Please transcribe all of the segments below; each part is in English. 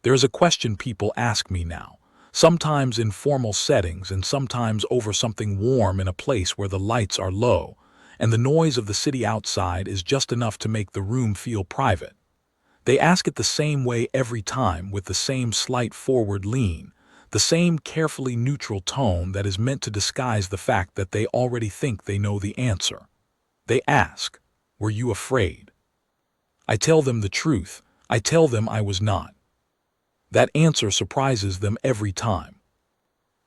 There is a question people ask me now, sometimes in formal settings and sometimes over something warm in a place where the lights are low, and the noise of the city outside is just enough to make the room feel private. They ask it the same way every time, with the same slight forward lean, the same carefully neutral tone that is meant to disguise the fact that they already think they know the answer. They ask, "Were you afraid?" I tell them the truth. I tell them I was not. That answer surprises them every time.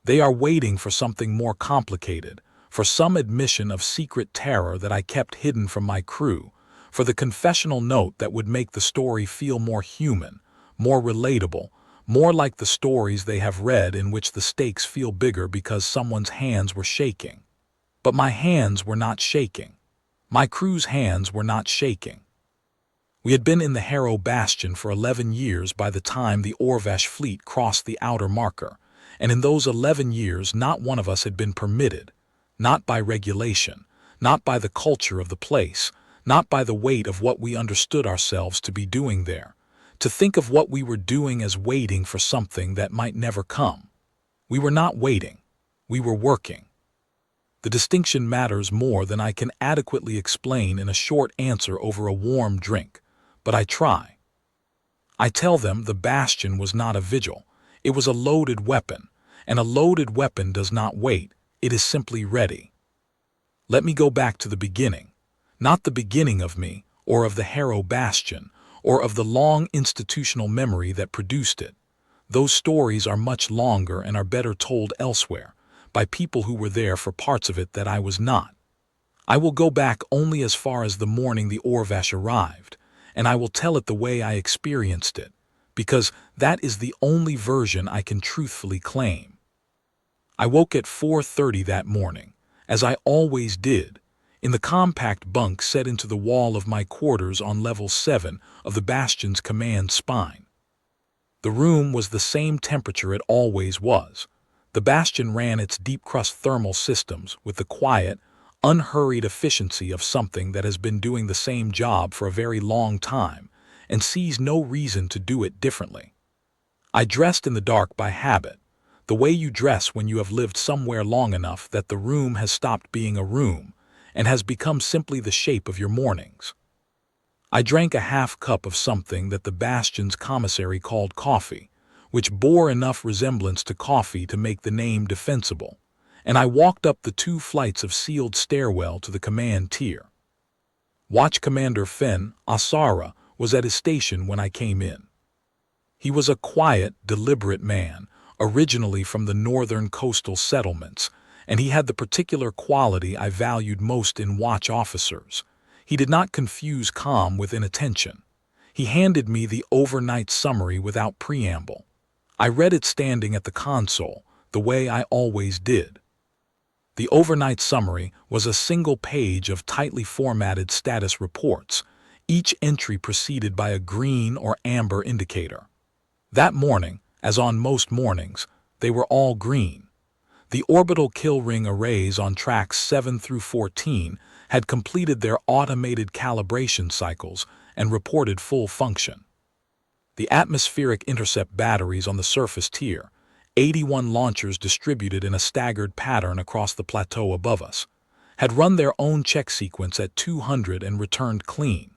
They are waiting for something more complicated, for some admission of secret terror that I kept hidden from my crew, for the confessional note that would make the story feel more human, more relatable, more like the stories they have read in which the stakes feel bigger because someone's hands were shaking. But my hands were not shaking. My crew's hands were not shaking. We had been in the Harrow Bastion for 11 years by the time the Orvash fleet crossed the outer marker, and in those 11 years not one of us had been permitted, not by regulation, not by the culture of the place, not by the weight of what we understood ourselves to be doing there, to think of what we were doing as waiting for something that might never come. We were not waiting. We were working. The distinction matters more than I can adequately explain in a short answer over a warm drink, but I try. I tell them the bastion was not a vigil. It was a loaded weapon, and a loaded weapon does not wait. It is simply ready. Let me go back to the beginning, not the beginning of me, or of the Harrow Bastion, or of the long institutional memory that produced it. Those stories are much longer and are better told elsewhere, by people who were there for parts of it that I was not. I will go back only as far as the morning the Orvash arrived, and I will tell it the way I experienced it, because that is the only version I can truthfully claim. I woke at 4:30 that morning, as I always did, in the compact bunk set into the wall of my quarters on level 7 of the bastion's command spine. The room was the same temperature it always was. The bastion ran its deep-crust thermal systems with the quiet, unhurried efficiency of something that has been doing the same job for a very long time and sees no reason to do it differently. I dressed in the dark by habit, the way you dress when you have lived somewhere long enough that the room has stopped being a room and has become simply the shape of your mornings. I drank a half cup of something that the bastion's commissary called coffee, which bore enough resemblance to coffee to make the name defensible, and I walked up the 2 flights of sealed stairwell to the command tier. Watch Commander Fenn Asara was at his station when I came in. He was a quiet, deliberate man, originally from the northern coastal settlements, and he had the particular quality I valued most in watch officers. He did not confuse calm with inattention. He handed me the overnight summary without preamble. I read it standing at the console, the way I always did. The overnight summary was a single page of tightly formatted status reports, each entry preceded by a green or amber indicator. That morning, as on most mornings, they were all green. The orbital kill ring arrays on tracks 7 through 14 had completed their automated calibration cycles and reported full function. The atmospheric intercept batteries on the surface tier, 81 launchers distributed in a staggered pattern across the plateau above us, had run their own check sequence at 200 and returned clean.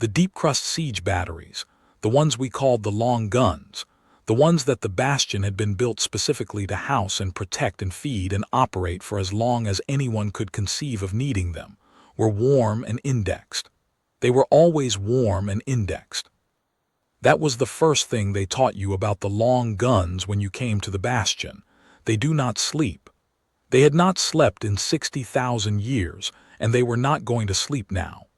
The deep-crust siege batteries, the ones we called the long guns, the ones that the bastion had been built specifically to house and protect and feed and operate for as long as anyone could conceive of needing them, were warm and indexed. They were always warm and indexed. That was the first thing they taught you about the long guns when you came to the bastion. They do not sleep. They had not slept in 60,000 years, and they were not going to sleep now.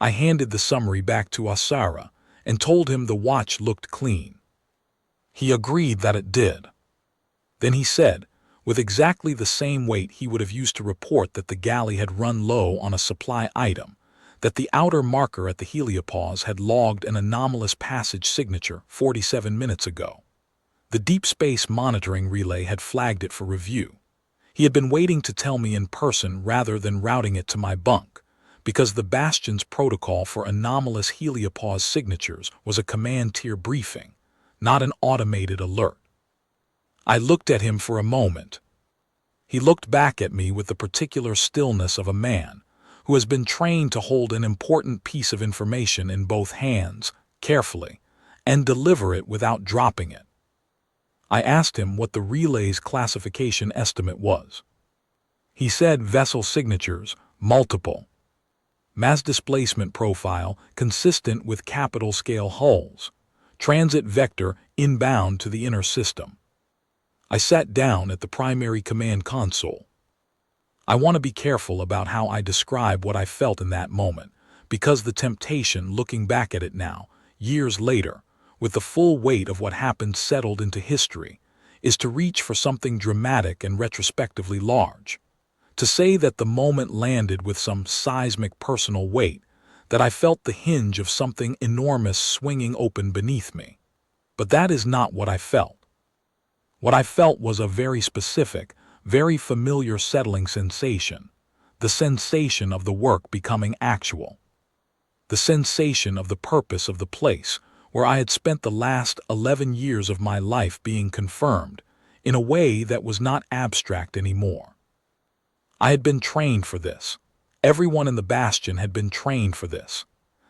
I handed the summary back to Asara and told him the watch looked clean. He agreed that it did. Then he said, with exactly the same weight he would have used to report that the galley had run low on a supply item, that the outer marker at the heliopause had logged an anomalous passage signature 47 minutes ago. The deep space monitoring relay had flagged it for review. He had been waiting to tell me in person rather than routing it to my bunk, because the bastion's protocol for anomalous heliopause signatures was a command tier briefing, not an automated alert. I looked at him for a moment. He looked back at me with the particular stillness of a man who has been trained to hold an important piece of information in both hands, carefully, and deliver it without dropping it. I asked him what the relay's classification estimate was. He said vessel signatures, multiple. Mass displacement profile consistent with capital scale hulls. Transit vector inbound to the inner system. I sat down at the primary command console. I want to be careful about how I describe what I felt in that moment, because the temptation, looking back at it now, years later, with the full weight of what happened settled into history, is to reach for something dramatic and retrospectively large. To say that the moment landed with some seismic personal weight, that I felt the hinge of something enormous swinging open beneath me. But that is not what I felt. What I felt was a very specific, very familiar settling sensation, the sensation of the work becoming actual, the sensation of the purpose of the place where I had spent the last 11 years of my life being confirmed, in a way that was not abstract anymore. I had been trained for this. Everyone in the Bastion had been trained for this.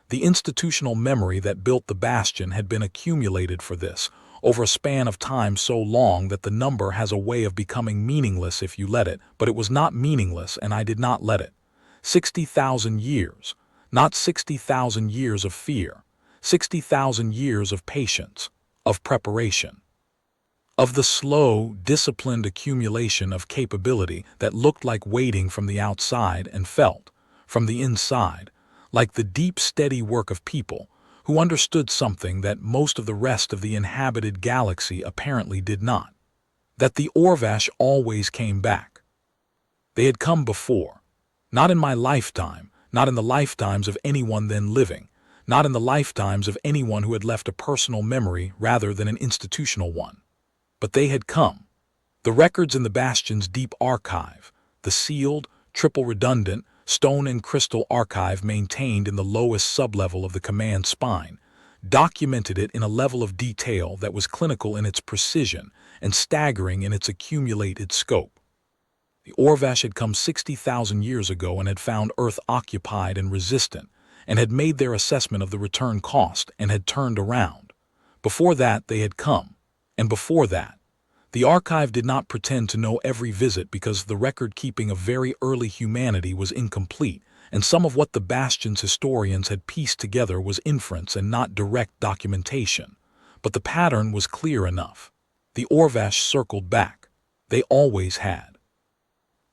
The institutional memory that built the Bastion had been accumulated for this, over a span of time so long that the number has a way of becoming meaningless if you let it, but it was not meaningless and I did not let it. 60,000 years, not 60,000 years of fear, 60,000 years of patience, of preparation. Of the slow, disciplined accumulation of capability that looked like waiting from the outside and felt, from the inside, like the deep, steady work of people who understood something that most of the rest of the inhabited galaxy apparently did not. That the Orvash always came back. They had come before. Not in my lifetime, not in the lifetimes of anyone then living, not in the lifetimes of anyone who had left a personal memory rather than an institutional one. But they had come. The records in the Bastion's deep archive, the sealed, triple redundant, stone and crystal archive maintained in the lowest sublevel of the command spine, documented it in a level of detail that was clinical in its precision and staggering in its accumulated scope. The Orvash had come 60,000 years ago and had found Earth occupied and resistant, and had made their assessment of the return cost and had turned around. Before that, they had come. And before that, the archive did not pretend to know every visit because the record-keeping of very early humanity was incomplete, and some of what the Bastion's historians had pieced together was inference and not direct documentation. But the pattern was clear enough. The Orvash circled back. They always had.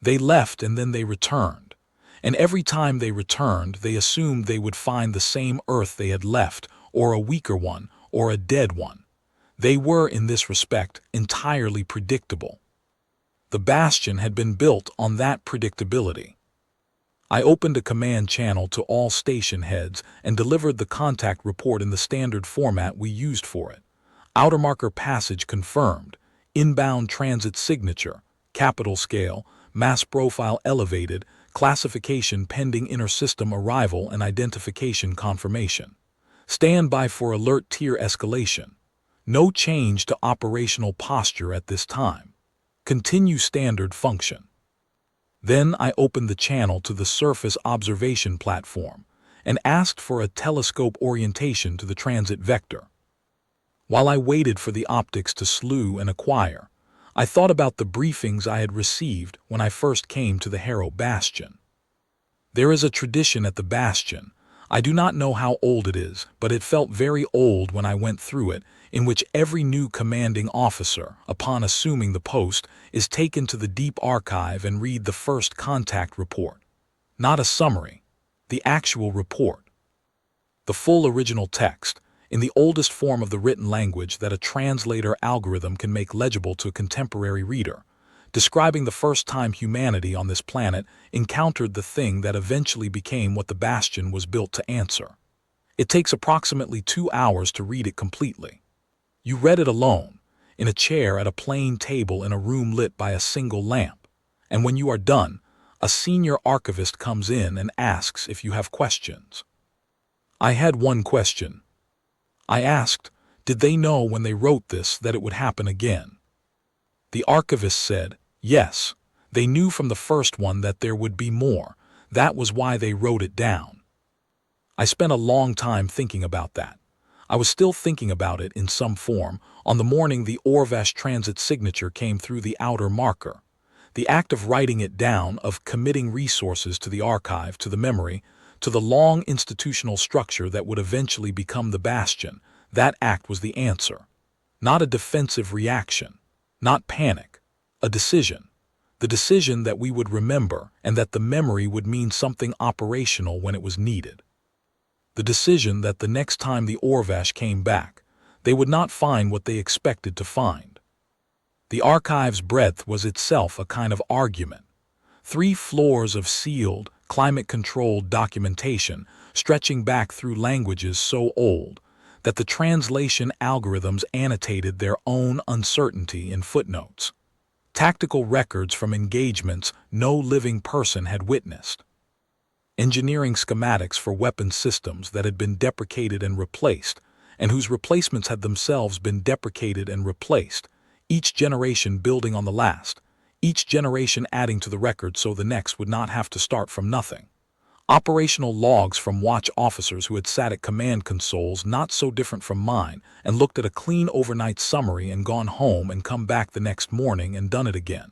They left and then they returned. And every time they returned, they assumed they would find the same Earth they had left, or a weaker one, or a dead one. They were, in this respect, entirely predictable. The Bastion had been built on that predictability. I opened a command channel to all station heads and delivered the contact report in the standard format we used for it. Outer marker passage confirmed, inbound transit signature, capital scale, mass profile elevated, classification pending inner system arrival and identification confirmation. Stand by for alert tier escalation. No change to operational posture at this time. Continue standard function. Then I opened the channel to the surface observation platform and asked for a telescope orientation to the transit vector. While I waited for the optics to slew and acquire, I thought about the briefings I had received when I first came to the Harrow Bastion. There is a tradition at the Bastion. I do not know how old it is, but it felt very old when I went through it, in which every new commanding officer, upon assuming the post, is taken to the deep archive and read the first contact report. Not a summary, the actual report. The full original text, in the oldest form of the written language that a translator algorithm can make legible to a contemporary reader, describing the first time humanity on this planet encountered the thing that eventually became what the Bastion was built to answer. It takes approximately 2 hours to read it completely. You read it alone, in a chair at a plain table in a room lit by a single lamp, and when you are done, a senior archivist comes in and asks if you have questions. I had one question. I asked, Did they know when they wrote this that it would happen again? The archivist said, yes. They knew from the first one that there would be more. That was why they wrote it down. I spent a long time thinking about that. I was still thinking about it in some form on the morning the Orvash transit signature came through the outer marker. The act of writing it down, of committing resources to the archive, to the memory, to the long institutional structure that would eventually become the bastion, that act was the answer. Not a defensive reaction, not panic, a decision. The decision that we would remember and that the memory would mean something operational when it was needed. The decision that the next time the Orvash came back, they would not find what they expected to find. The archive's breadth was itself a kind of argument. 3 floors of sealed, climate-controlled documentation stretching back through languages so old that the translation algorithms annotated their own uncertainty in footnotes. Tactical records from engagements no living person had witnessed. Engineering schematics for weapon systems that had been deprecated and replaced, and whose replacements had themselves been deprecated and replaced, each generation building on the last, each generation adding to the record so the next would not have to start from nothing. Operational logs from watch officers who had sat at command consoles not so different from mine and looked at a clean overnight summary and gone home and come back the next morning and done it again.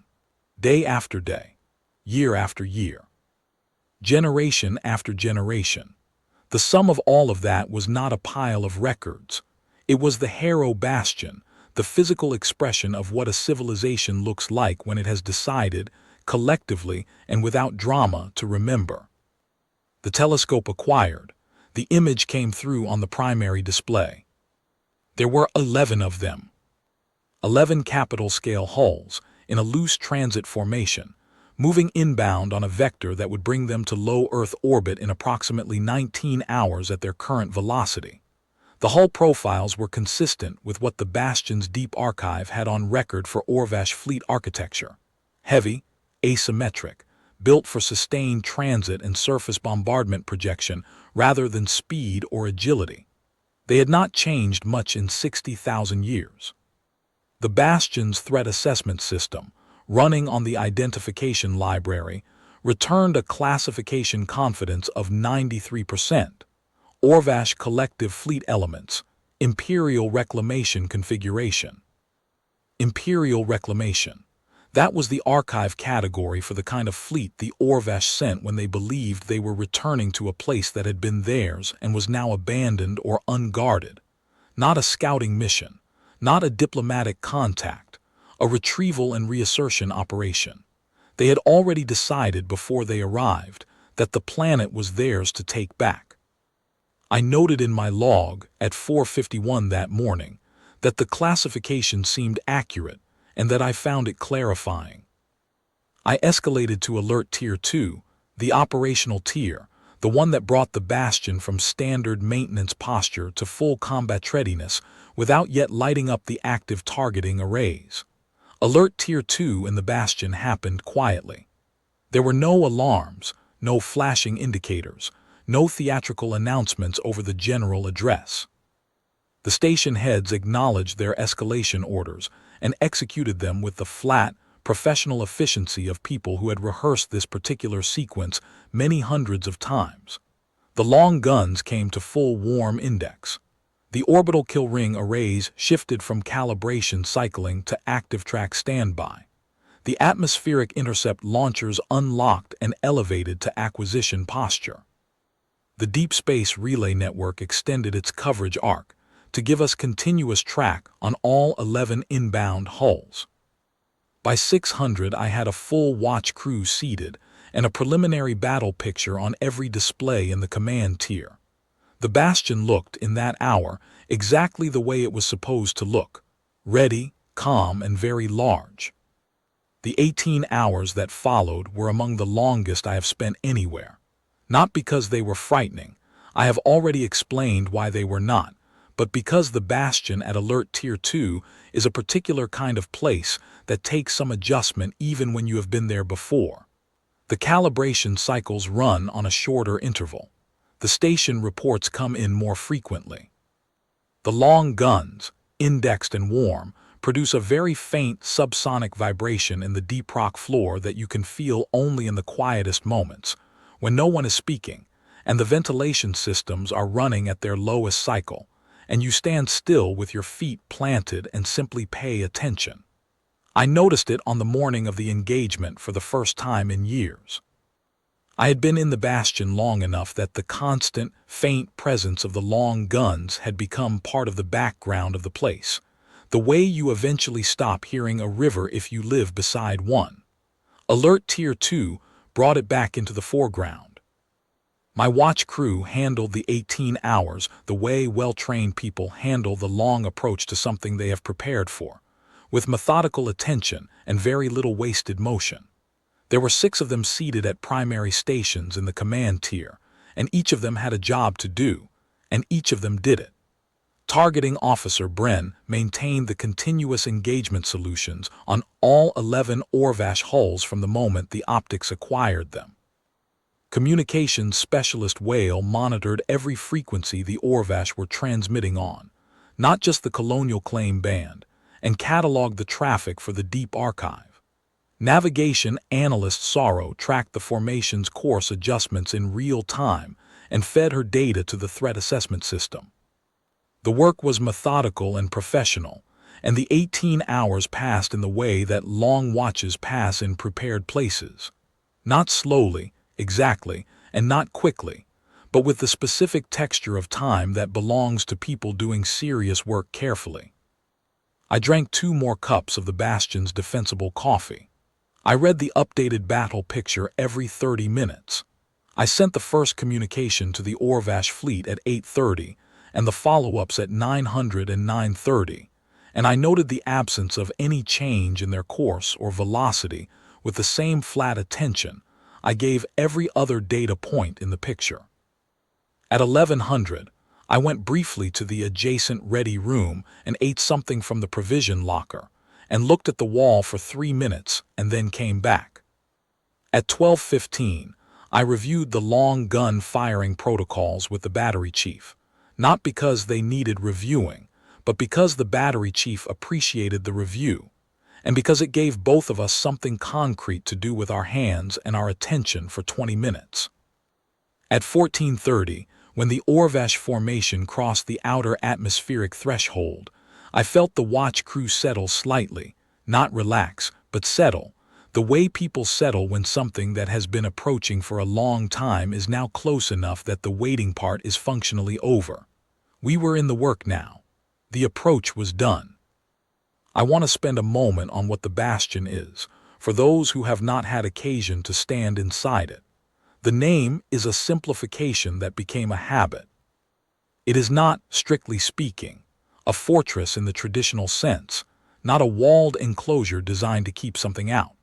Day after day. Year after year. Generation after generation. The sum of all of that was not a pile of records. It was the Harrow Bastion, the physical expression of what a civilization looks like when it has decided, collectively and without drama, to remember. The telescope acquired. The image came through on the primary display. There were 11 of them. 11 capital-scale hulls in a loose transit formation, moving inbound on a vector that would bring them to low Earth orbit in approximately 19 hours at their current velocity. The hull profiles were consistent with what the Bastion's deep archive had on record for Orvash fleet architecture. Heavy, asymmetric, built for sustained transit and surface bombardment projection rather than speed or agility. They had not changed much in 60,000 years. The Bastion's threat assessment system, running on the identification library, returned a classification confidence of 93%. Orvash Collective Fleet Elements, Imperial Reclamation Configuration. Imperial Reclamation. That was the archive category for the kind of fleet the Orvash sent when they believed they were returning to a place that had been theirs and was now abandoned or unguarded. Not a scouting mission, not a diplomatic contact, a retrieval and reassertion operation. They had already decided before they arrived that the planet was theirs to take back. I noted in my log at 4:51 that morning that the classification seemed accurate and that I found it clarifying. I escalated to Alert Tier 2, the operational tier, the one that brought the Bastion from standard maintenance posture to full combat readiness without yet lighting up the active targeting arrays. Alert Tier 2 in the Bastion happened quietly. There were no alarms, no flashing indicators, no theatrical announcements over the general address. The station heads acknowledged their escalation orders and executed them with the flat, professional efficiency of people who had rehearsed this particular sequence many hundreds of times. The long guns came to full warm index. The orbital kill ring arrays shifted from calibration cycling to active track standby. The atmospheric intercept launchers unlocked and elevated to acquisition posture. The Deep Space Relay Network extended its coverage arc to give us continuous track on all 11 inbound hulls. By 600 I had a full watch crew seated and a preliminary battle picture on every display in the command tier. The Bastion looked, in that hour, exactly the way it was supposed to look, ready, calm, and very large. The 18 hours that followed were among the longest I have spent anywhere. Not because they were frightening, I have already explained why they were not, but because the Bastion at Alert Tier 2 is a particular kind of place that takes some adjustment even when you have been there before. The calibration cycles run on a shorter interval. The station reports come in more frequently. The long guns, indexed and warm, produce a very faint subsonic vibration in the deep rock floor that you can feel only in the quietest moments, when no one is speaking, and the ventilation systems are running at their lowest cycle, and you stand still with your feet planted and simply pay attention. I noticed it on the morning of the engagement for the first time in years. I had been in the bastion long enough that the constant, faint presence of the long guns had become part of the background of the place, the way you eventually stop hearing a river if you live beside one. Alert Tier 2 brought it back into the foreground. My watch crew handled the 18 hours the way well-trained people handle the long approach to something they have prepared for, with methodical attention and very little wasted motion. There were 6 of them seated at primary stations in the command tier, and each of them had a job to do, and each of them did it. Targeting Officer Bren maintained the continuous engagement solutions on all 11 Orvash hulls from the moment the optics acquired them. Communications Specialist Whale monitored every frequency the Orvash were transmitting on, not just the Colonial Claim band, and cataloged the traffic for the deep archive. Navigation Analyst Sorrow tracked the formation's course adjustments in real time and fed her data to the threat assessment system. The work was methodical and professional, and the 18 hours passed in the way that long watches pass in prepared places. Not slowly, exactly, and not quickly, but with the specific texture of time that belongs to people doing serious work carefully. I drank 2 more cups of the Bastion's defensible coffee. I read the updated battle picture every 30 minutes. I sent the first communication to the Orvash fleet at 8:30 and the follow-ups at 900 and 9:30, and I noted the absence of any change in their course or velocity with the same flat attention I gave every other data point in the picture. At 1100, I went briefly to the adjacent ready room and ate something from the provision locker, and looked at the wall for 3 minutes and then came back. At 12:15, I reviewed the long gun firing protocols with the battery chief, not because they needed reviewing, but because the battery chief appreciated the review, and because it gave both of us something concrete to do with our hands and our attention for 20 minutes. At 14:30, when the Orvash formation crossed the outer atmospheric threshold, I felt the watch crew settle slightly, not relax, but settle, the way people settle when something that has been approaching for a long time is now close enough that the waiting part is functionally over. We were in the work now. The approach was done. I want to spend a moment on what the Bastion is, for those who have not had occasion to stand inside it. The name is a simplification that became a habit. It is not, strictly speaking, a fortress in the traditional sense, not a walled enclosure designed to keep something out.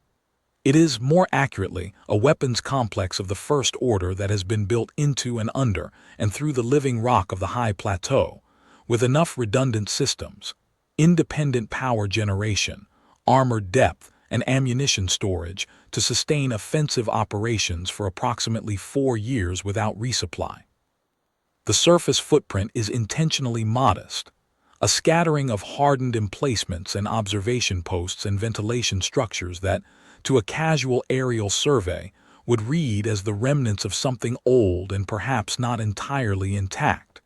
It is, more accurately, a weapons complex of the first order that has been built into and under and through the living rock of the high plateau, with enough redundant systems, independent power generation, armored depth, and ammunition storage to sustain offensive operations for approximately 4 years without resupply. The surface footprint is intentionally modest, a scattering of hardened emplacements and observation posts and ventilation structures that, to a casual aerial survey, would read as the remnants of something old and perhaps not entirely intact.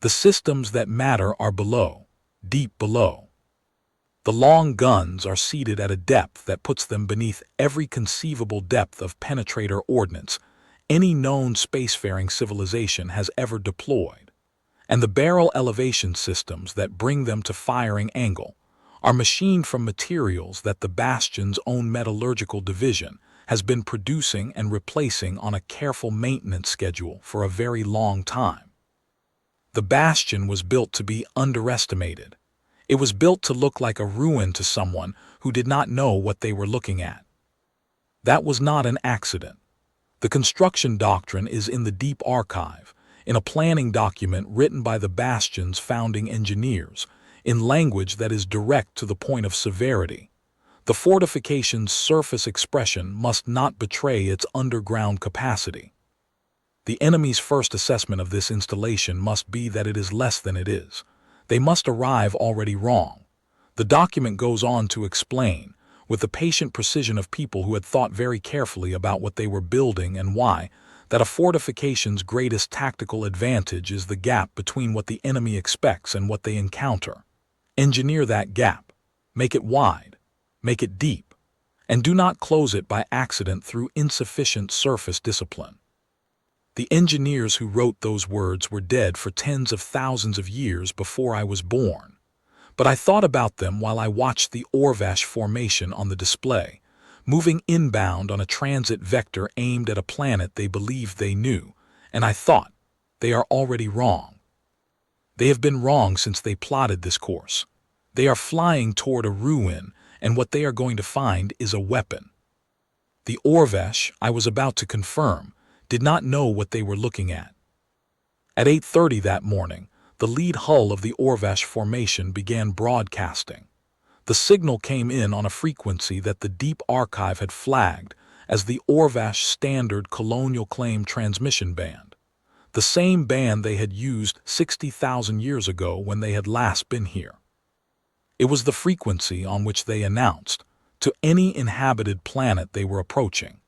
The systems that matter are below, deep below. The long guns are seated at a depth that puts them beneath every conceivable depth of penetrator ordnance any known spacefaring civilization has ever deployed, and the barrel elevation systems that bring them to firing angle are machined from materials that the Bastion's own metallurgical division has been producing and replacing on a careful maintenance schedule for a very long time. The Bastion was built to be underestimated. It was built to look like a ruin to someone who did not know what they were looking at. That was not an accident. The construction doctrine is in the deep archive, in a planning document written by the Bastion's founding engineers, in language that is direct to the point of severity. The fortification's surface expression must not betray its underground capacity. The enemy's first assessment of this installation must be that it is less than it is, They must arrive already wrong. The document goes on to explain, with the patient precision of people who had thought very carefully about what they were building and why, that a fortification's greatest tactical advantage is the gap between what the enemy expects and what they encounter. Engineer that gap. Make it wide. Make it deep. And do not close it by accident through insufficient surface discipline. The engineers who wrote those words were dead for tens of thousands of years before I was born. But I thought about them while I watched the Orvash formation on the display, moving inbound on a transit vector aimed at a planet they believed they knew, and I thought, they are already wrong. They have been wrong since they plotted this course. They are flying toward a ruin, and what they are going to find is a weapon. The Orvash, I was about to confirm, did not know what they were looking at. At 8:30 that morning, the lead hull of the Orvash formation began broadcasting. The signal came in on a frequency that the Deep Archive had flagged as the Orvash Standard Colonial Claim Transmission Band, the same band they had used 60,000 years ago when they had last been here. It was the frequency on which they announced, to any inhabited planet they were approaching,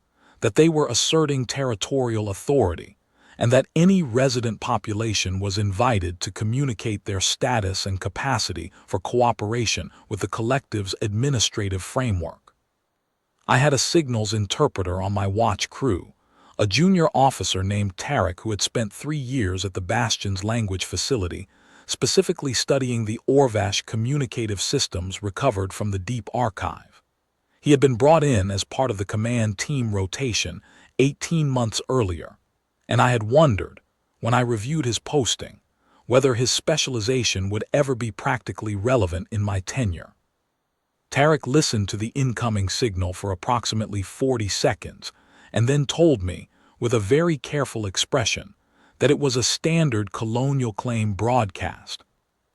that they were asserting territorial authority, and that any resident population was invited to communicate their status and capacity for cooperation with the collective's administrative framework. I had a signals interpreter on my watch crew, a junior officer named Tarek who had spent 3 years at the Bastion's language facility, specifically studying the Orvash communicative systems recovered from the Deep Archive. He had been brought in as part of the command team rotation 18 months earlier, and I had wondered, when I reviewed his posting, whether his specialization would ever be practically relevant in my tenure. Tarek listened to the incoming signal for approximately 40 seconds and then told me, with a very careful expression, that it was a standard colonial claim broadcast,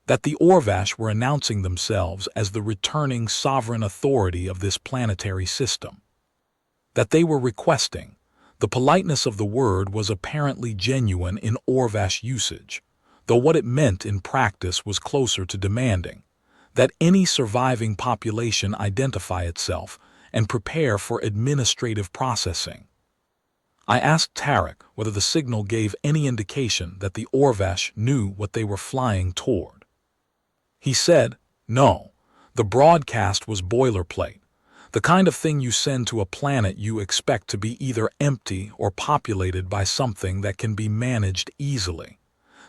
that the Orvash were announcing themselves as the returning sovereign authority of this planetary system, that they were requesting. The politeness of the word was apparently genuine in Orvash usage, though what it meant in practice was closer to demanding, that any surviving population identify itself and prepare for administrative processing. I asked Tarek whether the signal gave any indication that the Orvash knew what they were flying toward. He said, no, the broadcast was boilerplate, the kind of thing you send to a planet you expect to be either empty or populated by something that can be managed easily.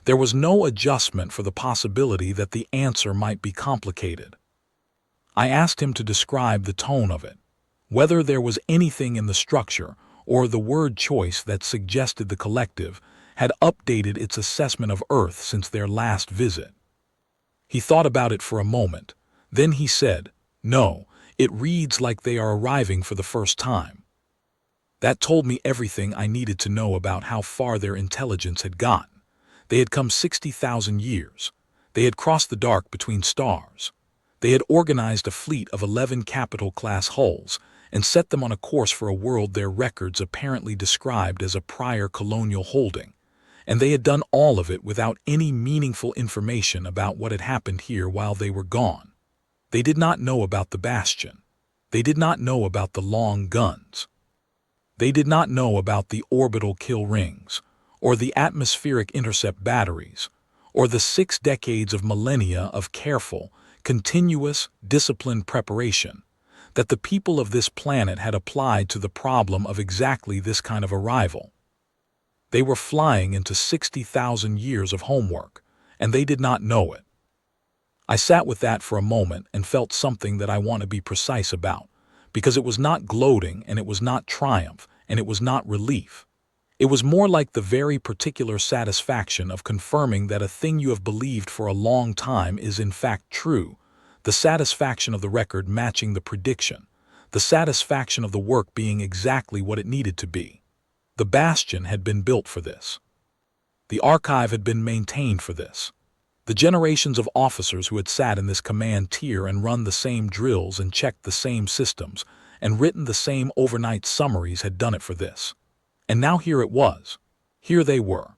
There was no adjustment for the possibility that the answer might be complicated. I asked him to describe the tone of it, whether there was anything in the structure or the word choice that suggested the collective had updated its assessment of Earth since their last visit. He thought about it for a moment. Then he said, no, it reads like they are arriving for the first time. That told me everything I needed to know about how far their intelligence had gotten. They had come 60,000 years. They had crossed the dark between stars. They had organized a fleet of 11 capital-class hulls and set them on a course for a world their records apparently described as a prior colonial holding. And they had done all of it without any meaningful information about what had happened here while they were gone. They did not know about the Bastion. They did not know about the long guns. They did not know about the orbital kill rings, or the atmospheric intercept batteries, or the 6 decades of millennia of careful, continuous, disciplined preparation that the people of this planet had applied to the problem of exactly this kind of arrival. They were flying into 60,000 years of homework, and they did not know it. I sat with that for a moment and felt something that I want to be precise about, because it was not gloating and it was not triumph and it was not relief. It was more like the very particular satisfaction of confirming that a thing you have believed for a long time is in fact true, the satisfaction of the record matching the prediction, the satisfaction of the work being exactly what it needed to be. The Bastion had been built for this. The archive had been maintained for this. The generations of officers who had sat in this command tier and run the same drills and checked the same systems and written the same overnight summaries had done it for this. And now here it was. Here they were.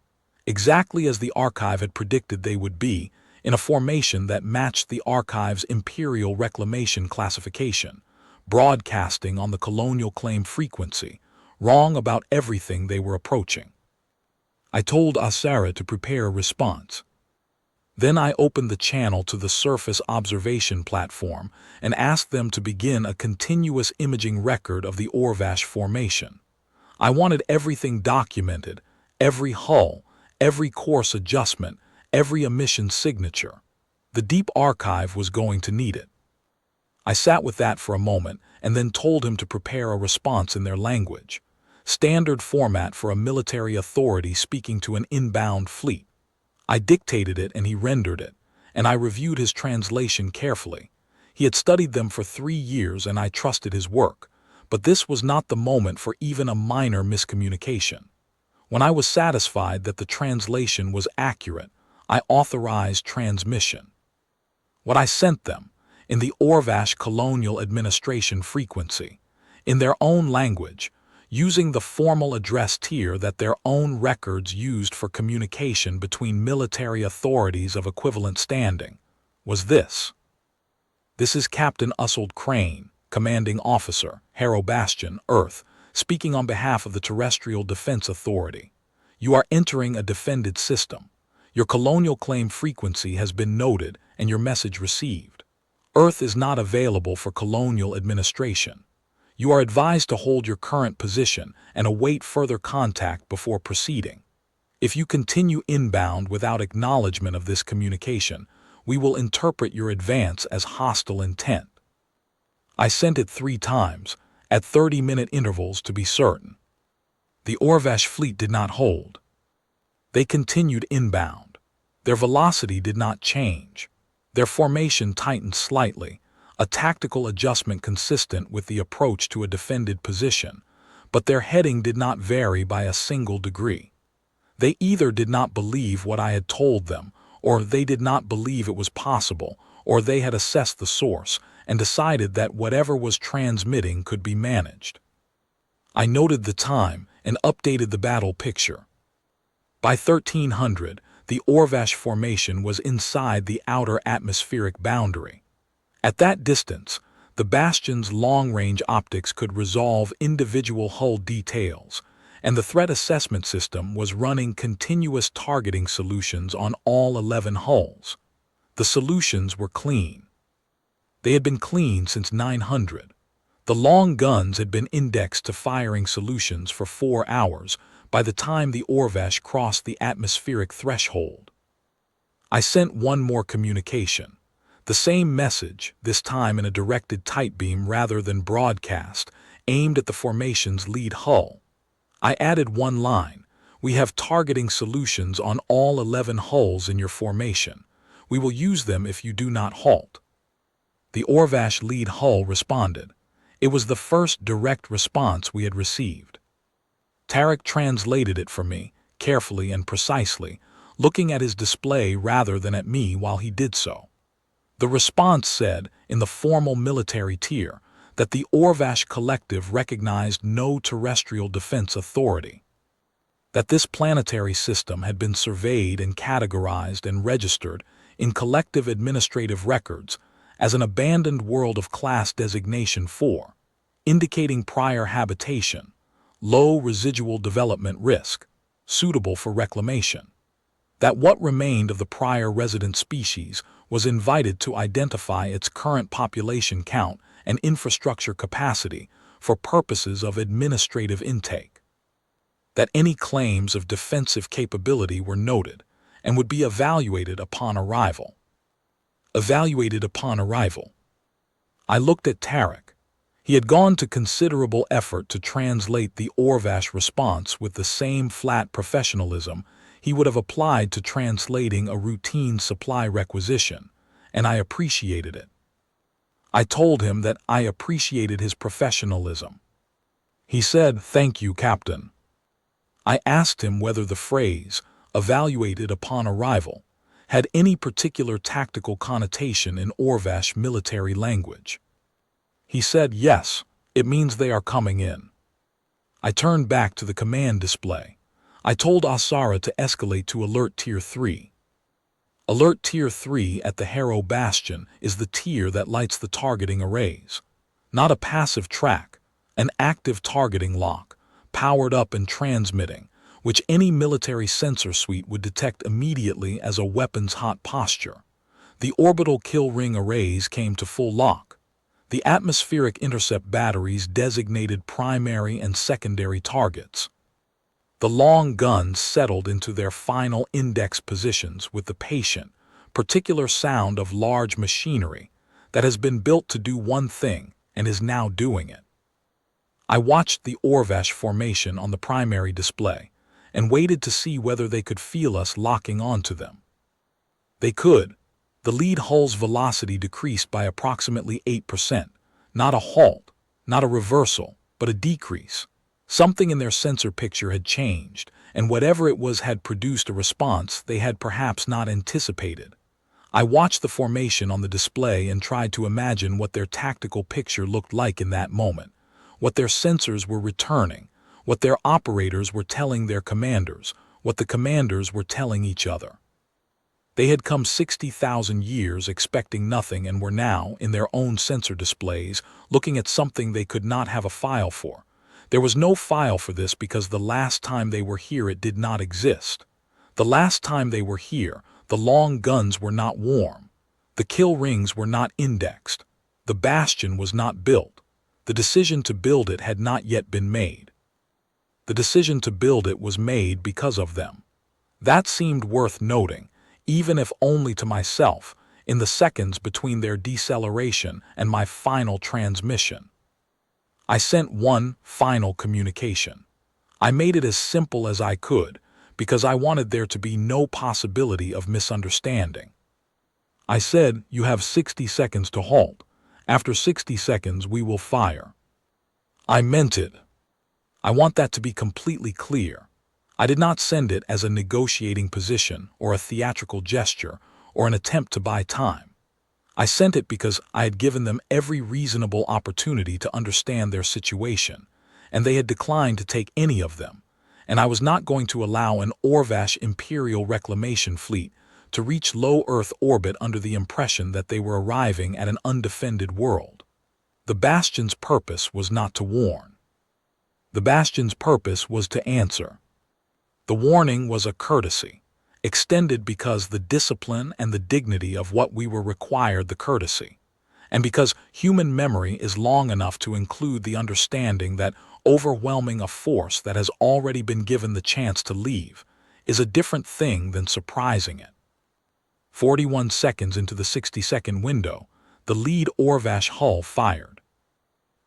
Exactly as the archive had predicted they would be, in a formation that matched the archive's Imperial Reclamation classification, broadcasting on the colonial claim frequency, wrong about everything they were approaching. I told Asara to prepare a response. Then I opened the channel to the surface observation platform and asked them to begin a continuous imaging record of the Orvash formation. I wanted everything documented, every hull, every course adjustment, every emission signature. The deep archive was going to need it. I sat with that for a moment and then told him to prepare a response in their language, standard format for a military authority speaking to an inbound fleet. I dictated it and he rendered it, and I reviewed his translation carefully. He had studied them for 3 years and I trusted his work, but this was not the moment for even a minor miscommunication. When I was satisfied that the translation was accurate, I authorized transmission. What I sent them, in the Orvash Colonial Administration frequency, in their own language, using the formal address tier that their own records used for communication between military authorities of equivalent standing, was this. This is Captain Ussold Crane, Commanding Officer, Harrow Bastion, Earth, speaking on behalf of the Terrestrial Defense Authority. You are entering a defended system. Your colonial claim frequency has been noted and your message received. Earth is not available for colonial administration. You are advised to hold your current position and await further contact before proceeding. If you continue inbound without acknowledgement of this communication, we will interpret your advance as hostile intent. I sent it 3 times, at 30-minute intervals to be certain. The Orvash fleet did not hold. They continued inbound. Their velocity did not change. Their formation tightened slightly, a tactical adjustment consistent with the approach to a defended position, but their heading did not vary by a single degree. They either did not believe what I had told them, or they did not believe it was possible, or they had assessed the source and decided that whatever was transmitting could be managed. I noted the time and updated the battle picture. By 1300, the Orvash formation was inside the outer atmospheric boundary. At that distance, the Bastion's long-range optics could resolve individual hull details, and the threat assessment system was running continuous targeting solutions on all 11 hulls. The solutions were clean. They had been clean since 900. The long guns had been indexed to firing solutions for 4 hours by the time the Orvash crossed the atmospheric threshold. I sent one more communication. The same message, this time in a directed tight beam rather than broadcast, aimed at the formation's lead hull. I added one line. We have targeting solutions on all 11 hulls in your formation. We will use them if you do not halt. The Orvash lead hull responded. It was the first direct response we had received. Tarek translated it for me, carefully and precisely, looking at his display rather than at me while he did so. The response said, in the formal military tier, that the Orvash Collective recognized no terrestrial defense authority. That this planetary system had been surveyed and categorized and registered in collective administrative records as an abandoned world of class designation 4, indicating prior habitation, low residual development risk, suitable for reclamation. That what remained of the prior resident species was invited to identify its current population count and infrastructure capacity for purposes of administrative intake. That any claims of defensive capability were noted and would be evaluated upon arrival. Evaluated upon arrival. I looked at Tarek. He had gone to considerable effort to translate the Orvash response with the same flat professionalism he would have applied to translating a routine supply requisition, and I appreciated it. I told him that I appreciated his professionalism. He said, "Thank you, Captain." I asked him whether the phrase, "evaluated upon arrival," had any particular tactical connotation in Orvash military language. He said, "Yes, it means they are coming in." I turned back to the command display. I told Asara to escalate to Alert Tier 3. Alert Tier 3 at the Harrow Bastion is the tier that lights the targeting arrays. Not a passive track, an active targeting lock, powered up and transmitting, which any military sensor suite would detect immediately as a weapon's hot posture. The orbital kill ring arrays came to full lock. The atmospheric intercept batteries designated primary and secondary targets. The long guns settled into their final index positions with the patient, particular sound of large machinery that has been built to do one thing and is now doing it. I watched the Orvash formation on the primary display and waited to see whether they could feel us locking onto them. They could. The lead hull's velocity decreased by approximately 8%, not a halt, not a reversal, but a decrease. Something in their sensor picture had changed, and whatever it was had produced a response they had perhaps not anticipated. I watched the formation on the display and tried to imagine what their tactical picture looked like in that moment, what their sensors were returning, what their operators were telling their commanders, what the commanders were telling each other. They had come 60,000 years expecting nothing and were now, in their own sensor displays, looking at something they could not have a file for. There was no file for this because the last time they were here it did not exist. The last time they were here, the long guns were not warm. The kill rings were not indexed. The bastion was not built. The decision to build it had not yet been made. The decision to build it was made because of them. That seemed worth noting, even if only to myself, in the seconds between their deceleration and my final transmission. I sent one final communication. I made it as simple as I could, because I wanted there to be no possibility of misunderstanding. I said, "You have 60 seconds to halt. After 60 seconds, we will fire." I meant it. I want that to be completely clear. I did not send it as a negotiating position or a theatrical gesture or an attempt to buy time. I sent it because I had given them every reasonable opportunity to understand their situation, and they had declined to take any of them, and I was not going to allow an Orvash Imperial Reclamation Fleet to reach low Earth orbit under the impression that they were arriving at an undefended world. The Bastion's purpose was not to warn. The Bastion's purpose was to answer. The warning was a courtesy, extended because the discipline and the dignity of what we were required the courtesy, and because human memory is long enough to include the understanding that overwhelming a force that has already been given the chance to leave is a different thing than surprising it. 41 seconds into the 60-second window, the lead Orvash hull fired.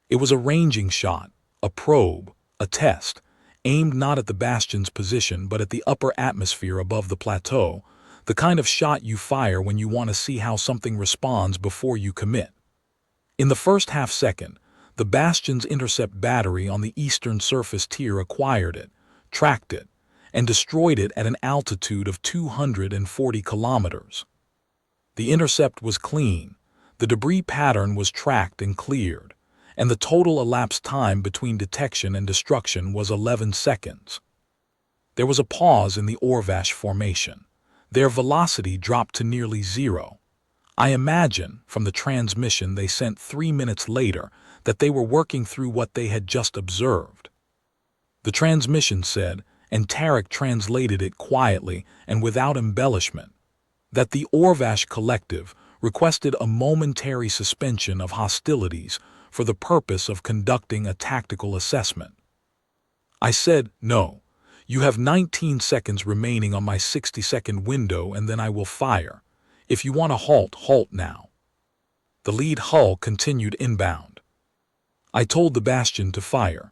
It was a ranging shot, a probe, a test, aimed not at the Bastion's position but at the upper atmosphere above the plateau, the kind of shot you fire when you want to see how something responds before you commit. In the first half-second, the Bastion's intercept battery on the eastern surface tier acquired it, tracked it, and destroyed it at an altitude of 240 kilometers. The intercept was clean, the debris pattern was tracked and cleared, and the total elapsed time between detection and destruction was 11 seconds. There was a pause in the Orvash formation. Their velocity dropped to nearly zero. I imagine, from the transmission they sent 3 minutes later, that they were working through what they had just observed. The transmission said, and Tarek translated it quietly and without embellishment, that the Orvash Collective requested a momentary suspension of hostilities for the purpose of conducting a tactical assessment. I said, "No, you have 19 seconds remaining on my 60-second window and then I will fire. If you want to halt, halt now." The lead hull continued inbound. I told the Bastion to fire.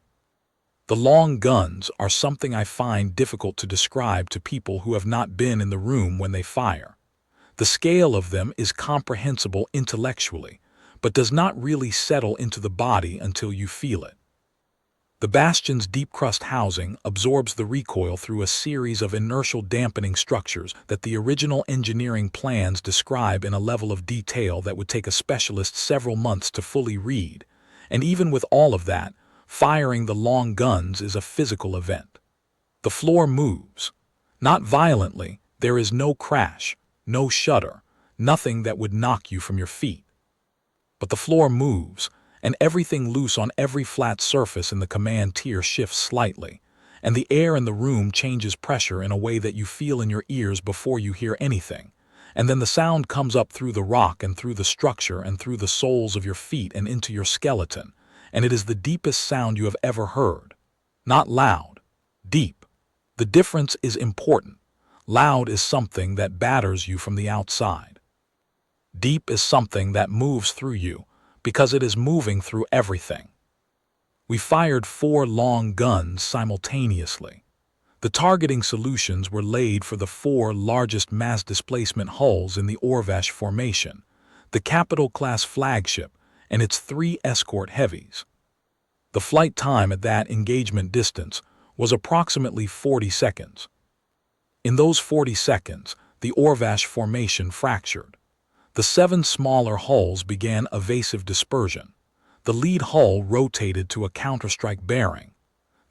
The long guns are something I find difficult to describe to people who have not been in the room when they fire. The scale of them is comprehensible intellectually, but does not really settle into the body until you feel it. The Bastion's deep crust housing absorbs the recoil through a series of inertial dampening structures that the original engineering plans describe in a level of detail that would take a specialist several months to fully read, and even with all of that, firing the long guns is a physical event. The floor moves. Not violently, there is no crash, no shudder, nothing that would knock you from your feet. But the floor moves, and everything loose on every flat surface in the command tier shifts slightly, and the air in the room changes pressure in a way that you feel in your ears before you hear anything. And then the sound comes up through the rock and through the structure and through the soles of your feet and into your skeleton, and it is the deepest sound you have ever heard. Not loud, deep. The difference is important. Loud is something that batters you from the outside. Deep is something that moves through you, because it is moving through everything. We fired 4 long guns simultaneously. The targeting solutions were laid for the 4 largest mass displacement hulls in the Orvash formation, the Capital-class flagship and its 3 escort heavies. The flight time at that engagement distance was approximately 40 seconds. In those 40 seconds, the Orvash formation fractured. The 7 smaller hulls began evasive dispersion. The lead hull rotated to a counterstrike bearing.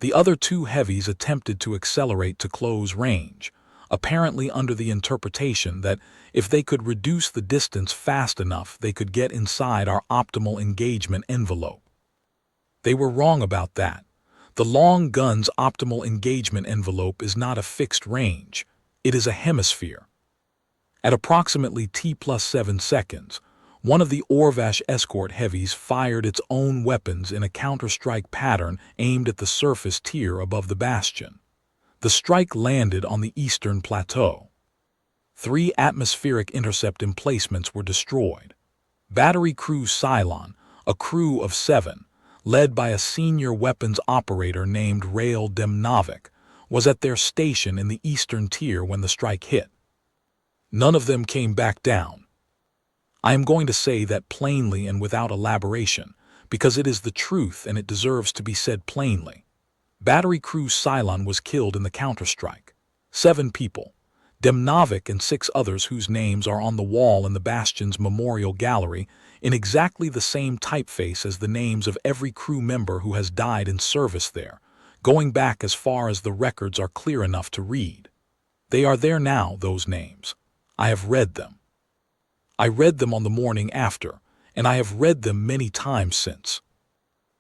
The other 2 heavies attempted to accelerate to close range, apparently under the interpretation that if they could reduce the distance fast enough, they could get inside our optimal engagement envelope. They were wrong about that. The long gun's optimal engagement envelope is not a fixed range. It is a hemisphere. At approximately T+7 seconds, one of the Orvash escort heavies fired its own weapons in a counter-strike pattern aimed at the surface tier above the bastion. The strike landed on the eastern plateau. 3 atmospheric intercept emplacements were destroyed. Battery Crew Cylon, a crew of 7, led by a senior weapons operator named Rail Demnovic, was at their station in the eastern tier when the strike hit. None of them came back down. I am going to say that plainly and without elaboration, because it is the truth and it deserves to be said plainly. Battery Crew Cylon was killed in the counterstrike. 7 people, Demnovic and 6 others whose names are on the wall in the Bastion's memorial gallery in exactly the same typeface as the names of every crew member who has died in service there, going back as far as the records are clear enough to read. They are there now, those names. I have read them. I read them on the morning after, and I have read them many times since.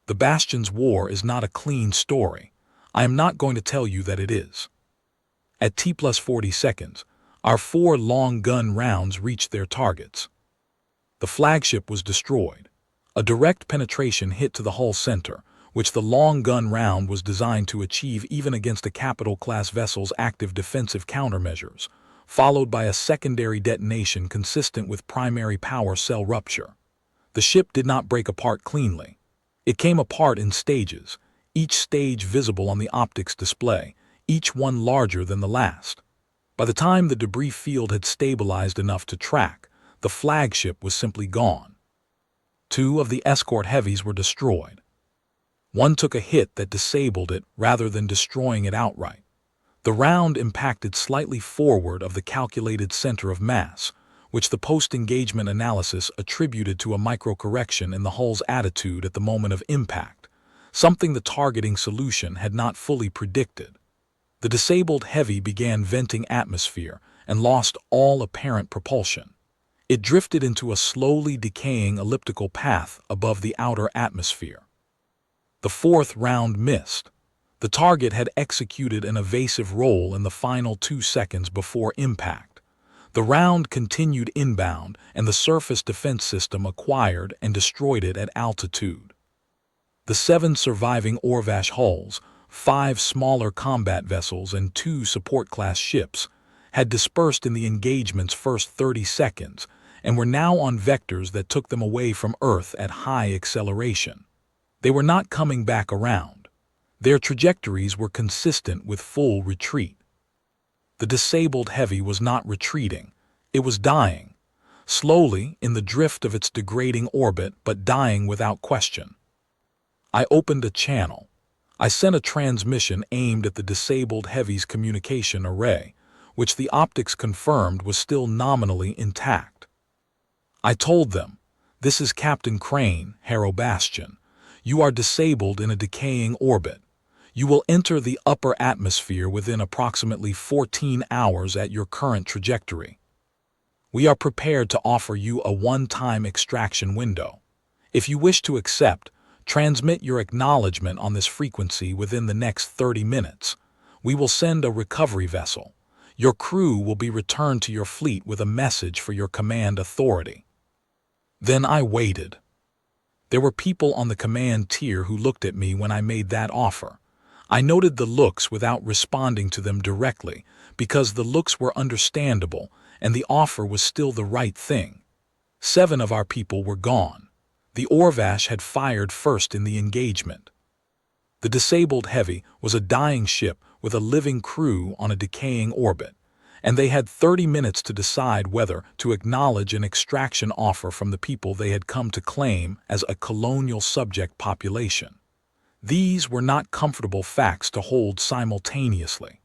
The Bastion's war is not a clean story. I am not going to tell you that it is. At T+40 seconds, our 4 long gun rounds reached their targets. The flagship was destroyed. A direct penetration hit to the hull center, which the long gun round was designed to achieve even against a Capital-class vessel's active defensive countermeasures, followed by a secondary detonation consistent with primary power cell rupture. The ship did not break apart cleanly. It came apart in stages, each stage visible on the optics display, each one larger than the last. By the time the debris field had stabilized enough to track, the flagship was simply gone. 2 of the escort heavies were destroyed. One took a hit that disabled it rather than destroying it outright. The round impacted slightly forward of the calculated center of mass, which the post-engagement analysis attributed to a microcorrection in the hull's attitude at the moment of impact, something the targeting solution had not fully predicted. The disabled heavy began venting atmosphere and lost all apparent propulsion. It drifted into a slowly decaying elliptical path above the outer atmosphere. The 4th round missed. The target had executed an evasive roll in the final 2 seconds before impact. The round continued inbound, and the surface defense system acquired and destroyed it at altitude. The 7 surviving Orvash hulls, 5 smaller combat vessels and 2 support-class ships, had dispersed in the engagement's first 30 seconds and were now on vectors that took them away from Earth at high acceleration. They were not coming back around. Their trajectories were consistent with full retreat. The disabled heavy was not retreating. It was dying, slowly in the drift of its degrading orbit, but dying without question. I opened a channel. I sent a transmission aimed at the disabled heavy's communication array, which the optics confirmed was still nominally intact. I told them, "This is Captain Crane, Harrow Bastion. You are disabled in a decaying orbit. You will enter the upper atmosphere within approximately 14 hours at your current trajectory." We are prepared to offer you a one-time extraction window. If you wish to accept, transmit your acknowledgement on this frequency within the next 30 minutes. We will send a recovery vessel. Your crew will be returned to your fleet with a message for your command authority. Then I waited. There were people on the command tier who looked at me when I made that offer. I noted the looks without responding to them directly, because the looks were understandable and the offer was still the right thing. 7 of our people were gone. The Orvash had fired first in the engagement. The disabled Heavy was a dying ship with a living crew on a decaying orbit, and they had 30 minutes to decide whether to acknowledge an extraction offer from the people they had come to claim as a colonial subject population. These were not comfortable facts to hold simultaneously.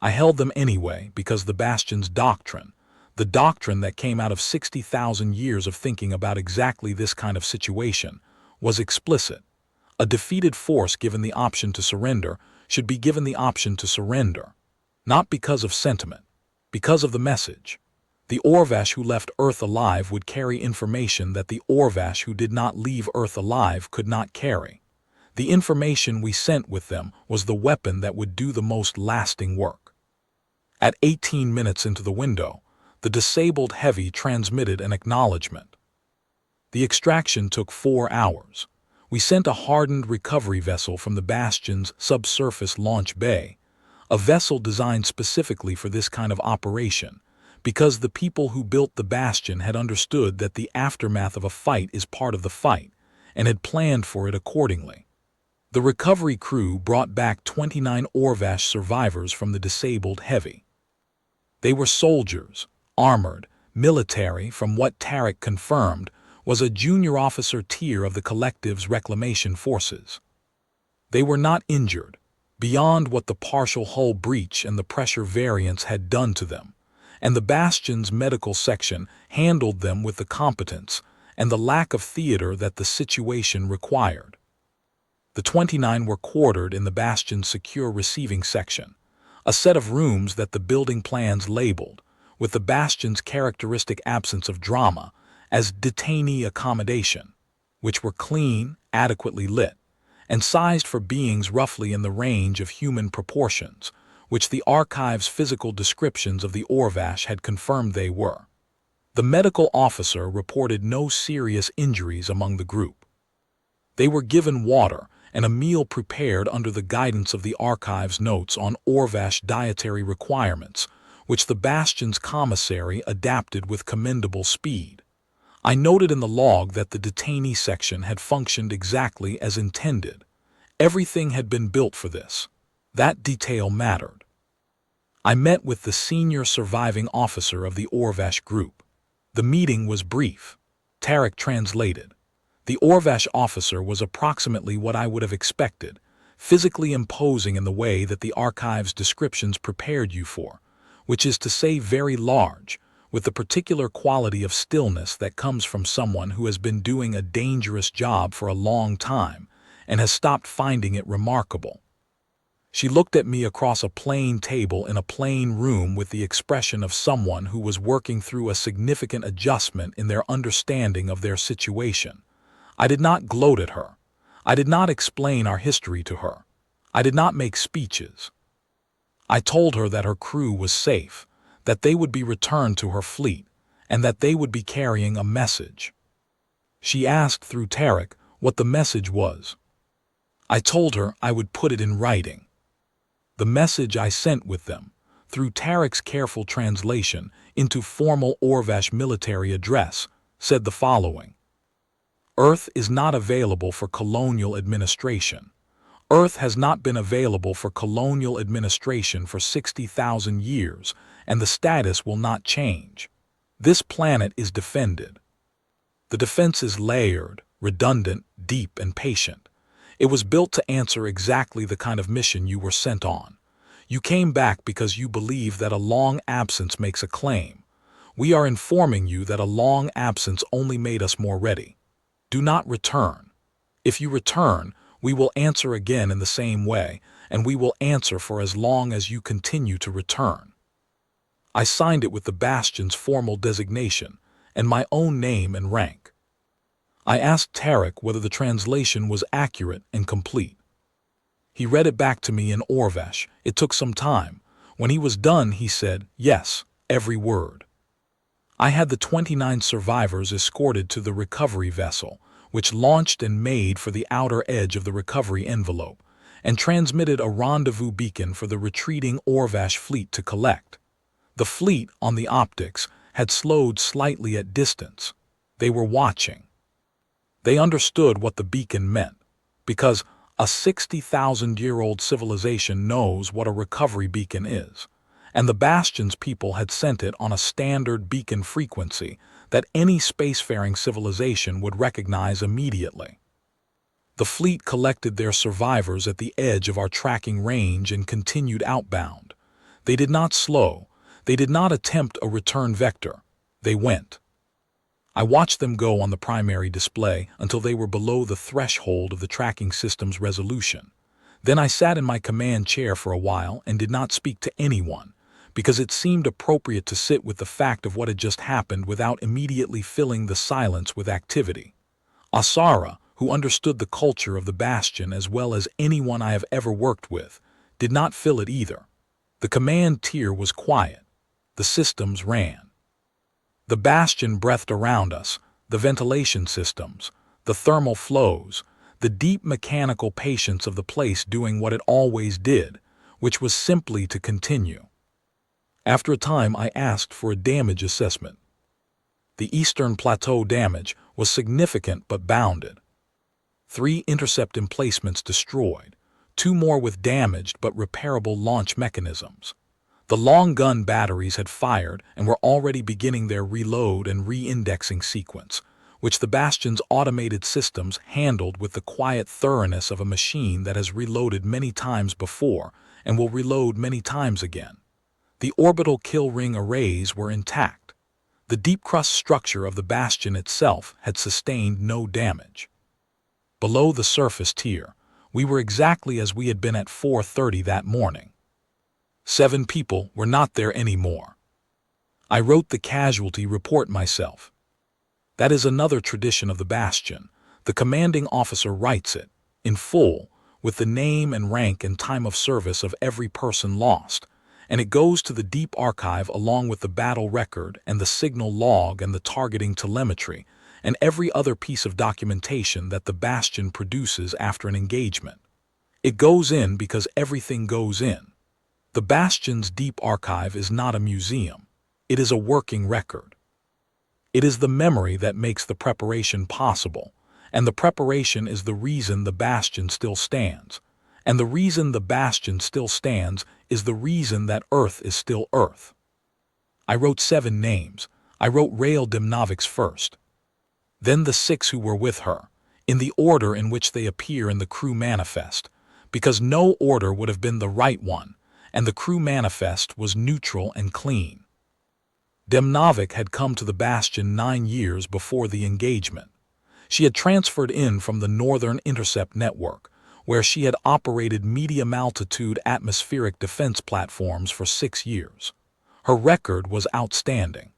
I held them anyway because the Bastion's doctrine, the doctrine that came out of 60,000 years of thinking about exactly this kind of situation, was explicit. A defeated force given the option to surrender should be given the option to surrender, not because of sentiment, because of the message. The Orvash who left Earth alive would carry information that the Orvash who did not leave Earth alive could not carry. The information we sent with them was the weapon that would do the most lasting work. At 18 minutes into the window, the disabled Heavy transmitted an acknowledgement. The extraction took 4 hours. We sent a hardened recovery vessel from the Bastion's subsurface launch bay, a vessel designed specifically for this kind of operation, because the people who built the Bastion had understood that the aftermath of a fight is part of the fight, and had planned for it accordingly. The recovery crew brought back 29 Orvash survivors from the disabled Heavy. They were soldiers, armored, military. From what Tarek confirmed, was a junior officer tier of the collective's reclamation forces. They were not injured, beyond what the partial hull breach and the pressure variance had done to them, and the Bastion's medical section handled them with the competence and the lack of theater that the situation required. The 29 were quartered in the Bastion's secure receiving section, a set of rooms that the building plans labeled, with the Bastion's characteristic absence of drama, as detainee accommodation, which were clean, adequately lit, and sized for beings roughly in the range of human proportions, which the archive's physical descriptions of the Orvash had confirmed they were. The medical officer reported no serious injuries among the group. They were given water and a meal prepared under the guidance of the archive's notes on Orvash dietary requirements, which the Bastion's commissary adapted with commendable speed. I noted in the log that the detainee section had functioned exactly as intended. Everything had been built for this. That detail mattered. I met with the senior surviving officer of the Orvash group. The meeting was brief. Tarek translated. The Orvash officer was approximately what I would have expected, physically imposing in the way that the archive's descriptions prepared you for, which is to say very large, with the particular quality of stillness that comes from someone who has been doing a dangerous job for a long time and has stopped finding it remarkable. She looked at me across a plain table in a plain room with the expression of someone who was working through a significant adjustment in their understanding of their situation. I did not gloat at her. I did not explain our history to her. I did not make speeches. I told her that her crew was safe, that they would be returned to her fleet, and that they would be carrying a message. She asked through Tarek what the message was. I told her I would put it in writing. The message I sent with them, through Tarek's careful translation into formal Orvash military address, said the following. Earth is not available for colonial administration. Earth has not been available for colonial administration for 60,000 years, and the status will not change. This planet is defended. The defense is layered, redundant, deep, and patient. It was built to answer exactly the kind of mission you were sent on. You came back because you believe that a long absence makes a claim. We are informing you that a long absence only made us more ready. Do not return. If you return, we will answer again in the same way, and we will answer for as long as you continue to return. I signed it with the Bastion's formal designation and my own name and rank. I asked Tarek whether the translation was accurate and complete. He read it back to me in Orvash. It took some time. When he was done, he said, "Yes, every word." I had the 29 survivors escorted to the recovery vessel, which launched and made for the outer edge of the recovery envelope, and transmitted a rendezvous beacon for the retreating Orvash fleet to collect. The fleet, on the optics, had slowed slightly at distance. They were watching. They understood what the beacon meant, because a 60,000-year-old civilization knows what a recovery beacon is, and the Bastion's people had sent it on a standard beacon frequency that any spacefaring civilization would recognize immediately. The fleet collected their survivors at the edge of our tracking range and continued outbound. They did not slow. They did not attempt a return vector. They went. I watched them go on the primary display until they were below the threshold of the tracking system's resolution. Then I sat in my command chair for a while and did not speak to anyone, because it seemed appropriate to sit with the fact of what had just happened without immediately filling the silence with activity. Asara, who understood the culture of the Bastion as well as anyone I have ever worked with, did not fill it either. The command tier was quiet. The systems ran. The Bastion breathed around us, the ventilation systems, the thermal flows, the deep mechanical patience of the place doing what it always did, which was simply to continue. After a time, I asked for a damage assessment. The Eastern Plateau damage was significant but bounded. 3 intercept emplacements destroyed, 2 more with damaged but repairable launch mechanisms. The long gun batteries had fired and were already beginning their reload and re-indexing sequence, which the Bastion's automated systems handled with the quiet thoroughness of a machine that has reloaded many times before and will reload many times again. The orbital kill ring arrays were intact. The deep crust structure of the Bastion itself had sustained no damage. Below the surface tier, we were exactly as we had been at 4:30 that morning. 7 people were not there anymore. I wrote the casualty report myself. That is another tradition of the Bastion. The commanding officer writes it, in full, with the name and rank and time of service of every person lost, and it goes to the deep archive along with the battle record and the signal log and the targeting telemetry and every other piece of documentation that the Bastion produces after an engagement. It goes in because everything goes in. The Bastion's deep archive is not a museum. It is a working record. It is the memory that makes the preparation possible, and the preparation is the reason the Bastion still stands. And the reason the Bastion still stands is the reason that Earth is still Earth. I wrote 7 names. I wrote Rael Demnovics first. Then the 6 who were with her, in the order in which they appear in the crew manifest, because no order would have been the right one, and the crew manifest was neutral and clean. Demnovic had come to the Bastion 9 years before the engagement. She had transferred in from the Northern Intercept Network, where she had operated medium-altitude atmospheric defense platforms for 6 years. Her record was outstanding.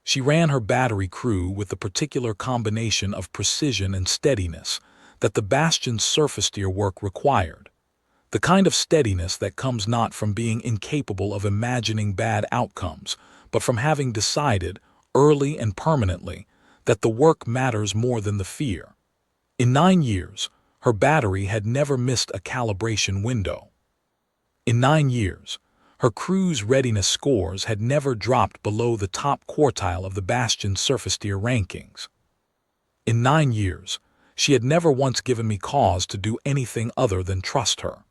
She ran her battery crew with the particular combination of precision and steadiness that the Bastion's surface tier work required. The kind of steadiness that comes not from being incapable of imagining bad outcomes, but from having decided, early and permanently, that the work matters more than the fear. In 9 years, her battery had never missed a calibration window. In 9 years, her crew's readiness scores had never dropped below the top quartile of the Bastion's surface tier rankings. In 9 years, she had never once given me cause to do anything other than trust her.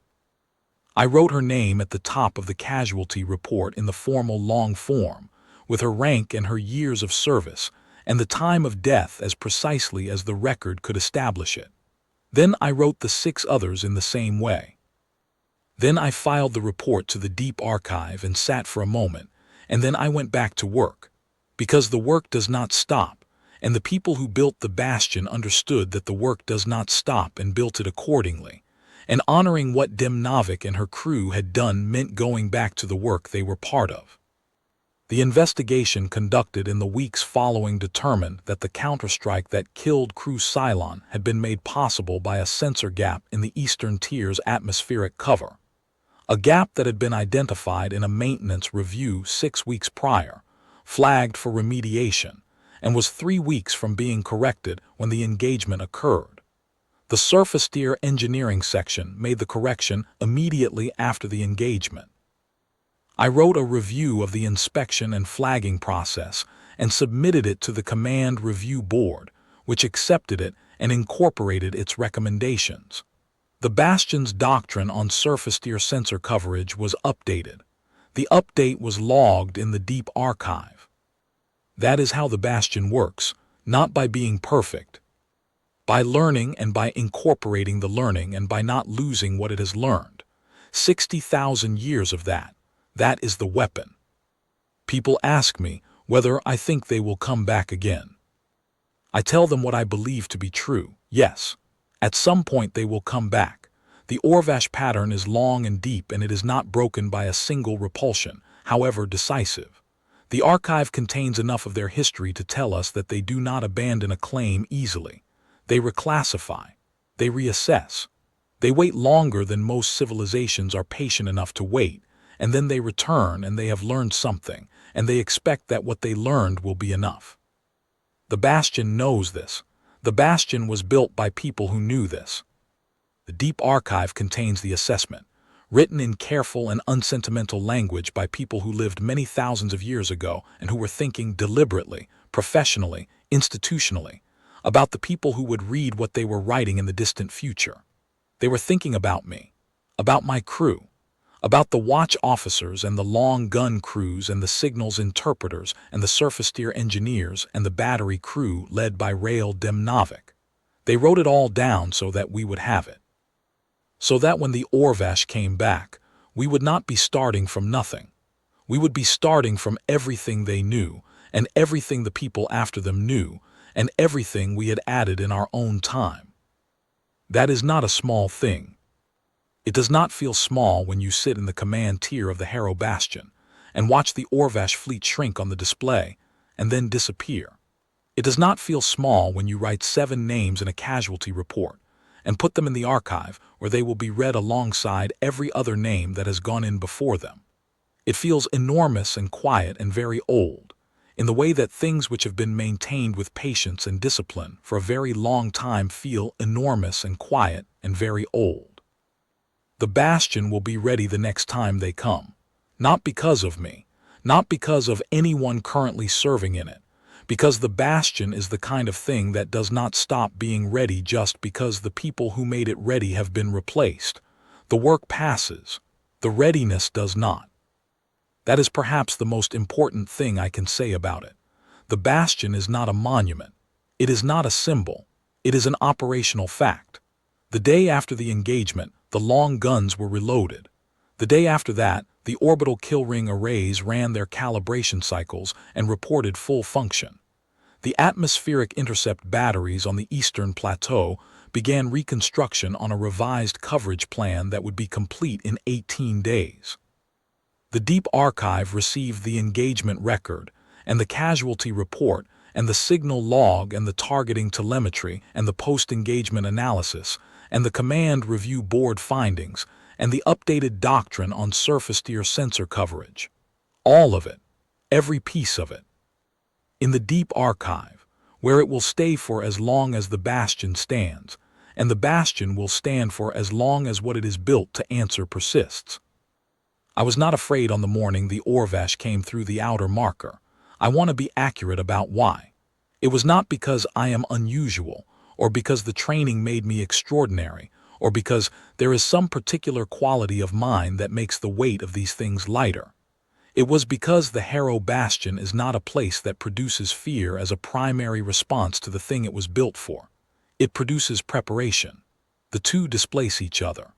I wrote her name at the top of the casualty report in the formal long form, with her rank and her years of service, and the time of death as precisely as the record could establish it. Then I wrote the 6 others in the same way. Then I filed the report to the deep archive and sat for a moment, and then I went back to work, because the work does not stop, and the people who built the Bastion understood that the work does not stop and built it accordingly. And honoring what Demnovic and her crew had done meant going back to the work they were part of. The investigation conducted in the weeks following determined that the counterstrike that killed crew Cylon had been made possible by a sensor gap in the eastern tier's atmospheric cover. A gap that had been identified in a maintenance review 6 weeks prior, flagged for remediation, and was 3 weeks from being corrected when the engagement occurred. The surface tier engineering section made the correction immediately after the engagement. I wrote a review of the inspection and flagging process and submitted it to the Command Review Board, which accepted it and incorporated its recommendations. The Bastion's doctrine on surface tier sensor coverage was updated. The update was logged in the Deep Archive. That is how the Bastion works, not by being perfect. By learning and by incorporating the learning and by not losing what it has learned. 60,000 years of that. That is the weapon. People ask me whether I think they will come back again. I tell them what I believe to be true. Yes, at some point they will come back. The Orvash pattern is long and deep, and it is not broken by a single repulsion, however decisive. The archive contains enough of their history to tell us that they do not abandon a claim easily. They reclassify. They reassess. They wait longer than most civilizations are patient enough to wait, and then they return and they have learned something, and they expect that what they learned will be enough. The Bastion knows this. The Bastion was built by people who knew this. The Deep Archive contains the assessment, written in careful and unsentimental language by people who lived many thousands of years ago and who were thinking deliberately, professionally, institutionally, about the people who would read what they were writing in the distant future. They were thinking about me, about my crew, about the watch officers and the long gun crews and the signals interpreters and the surface tier engineers and the battery crew led by Rael Demnovic. They wrote it all down so that we would have it. So that when the Orvash came back, we would not be starting from nothing. We would be starting from everything they knew, and everything the people after them knew, and everything we had added in our own time. That is not a small thing. It does not feel small when you sit in the command tier of the Harrow Bastion and watch the Orvash fleet shrink on the display and then disappear. It does not feel small when you write 7 names in a casualty report and put them in the archive where they will be read alongside every other name that has gone in before them. It feels enormous and quiet and very old, in the way that things which have been maintained with patience and discipline for a very long time feel enormous and quiet and very old. The Bastion will be ready the next time they come, not because of me, not because of anyone currently serving in it, because the Bastion is the kind of thing that does not stop being ready just because the people who made it ready have been replaced. The work passes. The readiness does not. That is perhaps the most important thing I can say about it. The Bastion is not a monument. It is not a symbol. It is an operational fact. The day after the engagement, the long guns were reloaded. The day after that, the orbital kill ring arrays ran their calibration cycles and reported full function. The atmospheric intercept batteries on the eastern plateau began reconstruction on a revised coverage plan that would be complete in 18 days. The Deep Archive received the engagement record and the casualty report and the signal log and the targeting telemetry and the post-engagement analysis and the Command Review Board findings and the updated doctrine on surface tier sensor coverage. All of it, every piece of it. In the Deep Archive, where it will stay for as long as the Bastion stands, and the Bastion will stand for as long as what it is built to answer persists. I was not afraid on the morning the Orvash came through the outer marker. I want to be accurate about why. It was not because I am unusual, or because the training made me extraordinary, or because there is some particular quality of mine that makes the weight of these things lighter. It was because the Harrow Bastion is not a place that produces fear as a primary response to the thing it was built for. It produces preparation. The two displace each other.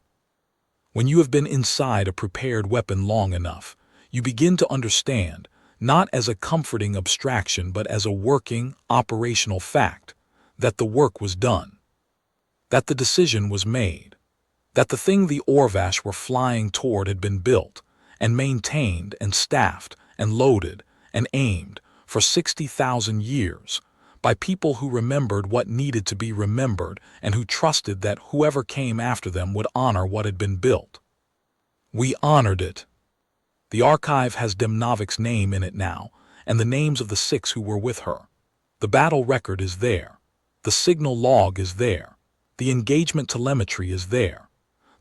When you have been inside a prepared weapon long enough, you begin to understand, not as a comforting abstraction but as a working, operational fact, that the work was done, that the decision was made, that the thing the Orvash were flying toward had been built, and maintained, and staffed, and loaded, and aimed for 60,000 years by people who remembered what needed to be remembered and who trusted that whoever came after them would honor what had been built. We honored it. The archive has Demnovik's name in it now, and the names of the 6 who were with her. The battle record is there. The signal log is there. The engagement telemetry is there.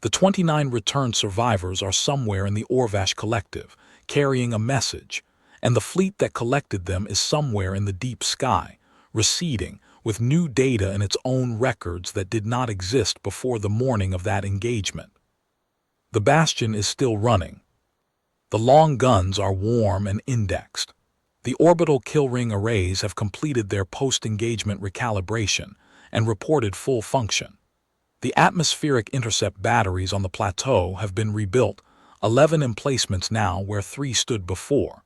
The 29 returned survivors are somewhere in the Orvash collective, carrying a message, and the fleet that collected them is somewhere in the deep sky, receding, with new data and its own records that did not exist before the morning of that engagement. The bastion is still running. The long guns are warm and indexed. The orbital kill-ring arrays have completed their post-engagement recalibration and reported full function. The atmospheric intercept batteries on the plateau have been rebuilt, 11 emplacements now where 3 stood before,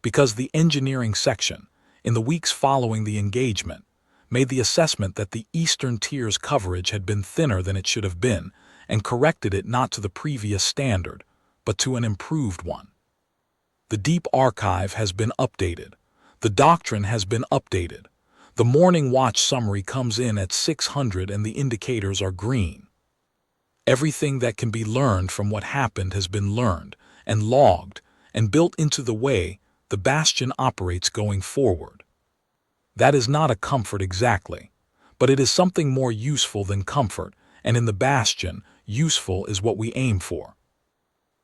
because the engineering section, in the weeks following the engagement, made the assessment that the eastern tier's coverage had been thinner than it should have been and corrected it not to the previous standard, but to an improved one. The deep archive has been updated. The doctrine has been updated. The morning watch summary comes in at 600 and the indicators are green. Everything that can be learned from what happened has been learned and logged and built into the way the bastion operates going forward. That is not a comfort exactly, but it is something more useful than comfort, and in the bastion, useful is what we aim for.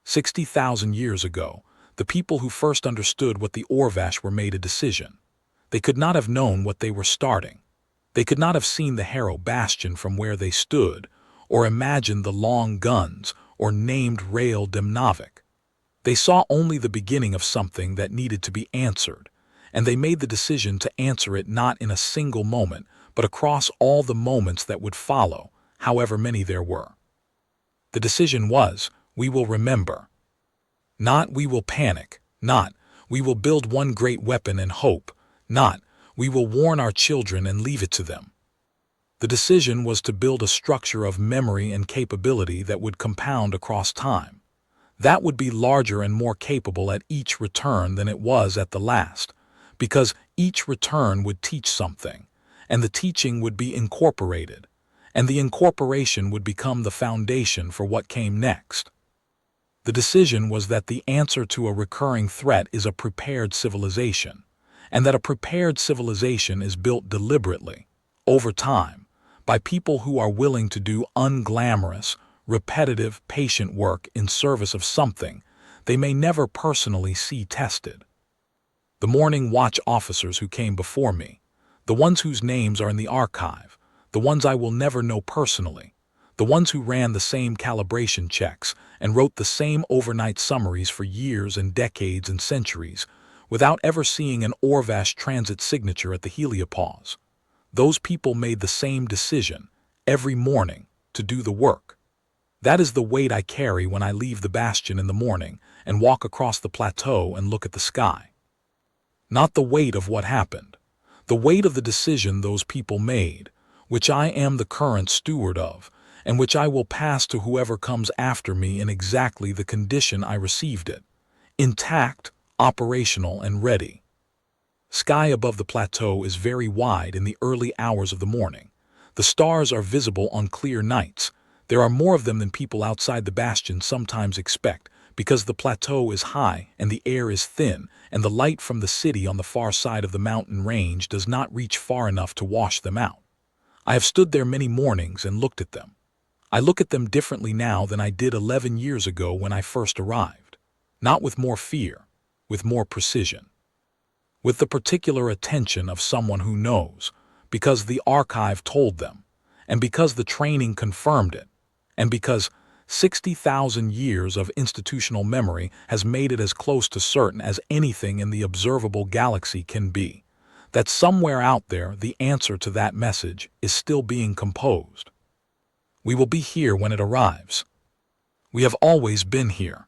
60,000 years ago, the people who first understood what the Orvash were made a decision. They could not have known what they were starting. They could not have seen the Harrow bastion from where they stood, or imagined the long guns, or named Rail Demnovik. They saw only the beginning of something that needed to be answered, and they made the decision to answer it not in a single moment, but across all the moments that would follow, however many there were. The decision was, we will remember. Not we will panic, not we will build one great weapon and hope, not we will warn our children and leave it to them. The decision was to build a structure of memory and capability that would compound across time. That would be larger and more capable at each return than it was at the last, because each return would teach something, and the teaching would be incorporated, and the incorporation would become the foundation for what came next. The decision was that the answer to a recurring threat is a prepared civilization, and that a prepared civilization is built deliberately, over time, by people who are willing to do unglamorous, repetitive, patient work in service of something they may never personally see tested. The morning watch officers who came before me, the ones whose names are in the archive, the ones I will never know personally, the ones who ran the same calibration checks and wrote the same overnight summaries for years and decades and centuries, without ever seeing an Orvash transit signature at the heliopause. Those people made the same decision, every morning, to do the work. That is the weight I carry when I leave the bastion in the morning and walk across the plateau and look at the sky. Not the weight of what happened, the weight of the decision those people made, which I am the current steward of, and which I will pass to whoever comes after me in exactly the condition I received it, intact, operational, and ready. Sky above the plateau is very wide in the early hours of the morning. The stars are visible on clear nights. There are more of them than people outside the bastion sometimes expect, because the plateau is high and the air is thin, and the light from the city on the far side of the mountain range does not reach far enough to wash them out. I have stood there many mornings and looked at them. I look at them differently now than I did 11 years ago when I first arrived. Not with more fear, with more precision. With the particular attention of someone who knows, because the archive told them, and because the training confirmed it, and because 60,000 years of institutional memory has made it as close to certain as anything in the observable galaxy can be, that somewhere out there the answer to that message is still being composed. We will be here when it arrives. We have always been here.